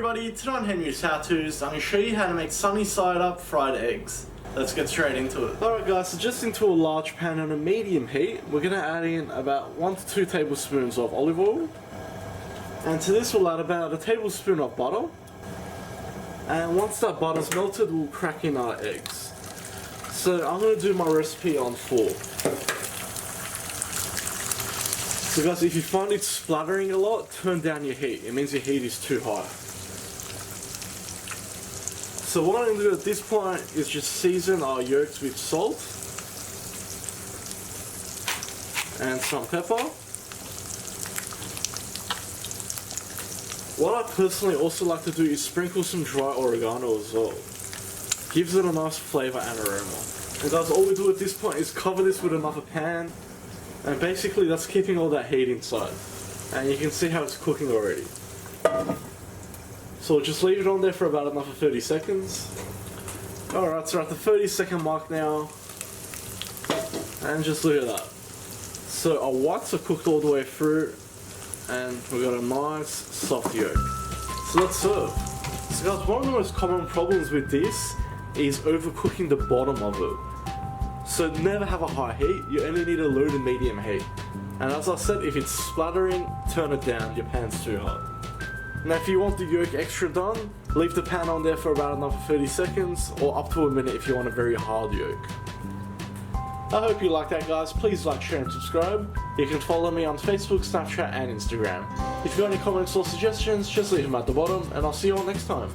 everybody, today on Henry's How To's, I'm going to show you how to make sunny side up fried eggs. Let's get straight into it. Alright guys, so just into a large pan on a medium heat, we're going to add in about 1 to 2 tablespoons of olive oil. And to this we'll add about a tablespoon of butter. And once that butter's melted, we'll crack in our eggs. So I'm going to do my recipe on 4. So guys, if you find it splattering a lot, turn down your heat. It means your heat is too high. So what I'm going to do at this point is just season our yolks with salt and some pepper. What I personally also like to do is sprinkle some dry oregano as well. Gives it a nice flavour and aroma. And guys, all we do at this point is cover this with another pan. And basically that's keeping all that heat inside. And you can see how it's cooking already. So we'll just leave it on there for about another 30 seconds. Alright, so we're at the 30-second mark now. And just look at that. So our whites are cooked all the way through. And we've got a nice soft yolk. So let's serve. So guys, one of the most common problems with this is overcooking the bottom of it. So never have a high heat, you only need a low to medium heat. And as I said, if it's splattering, turn it down, your pan's too hot. Now if you want the yolk extra done, leave the pan on there for about another 30 seconds or up to a minute if you want a very hard yolk. I hope you like that guys, please like, share and subscribe. You can follow me on Facebook, Snapchat and Instagram. If you have any comments or suggestions, just leave them at the bottom and I'll see you all next time.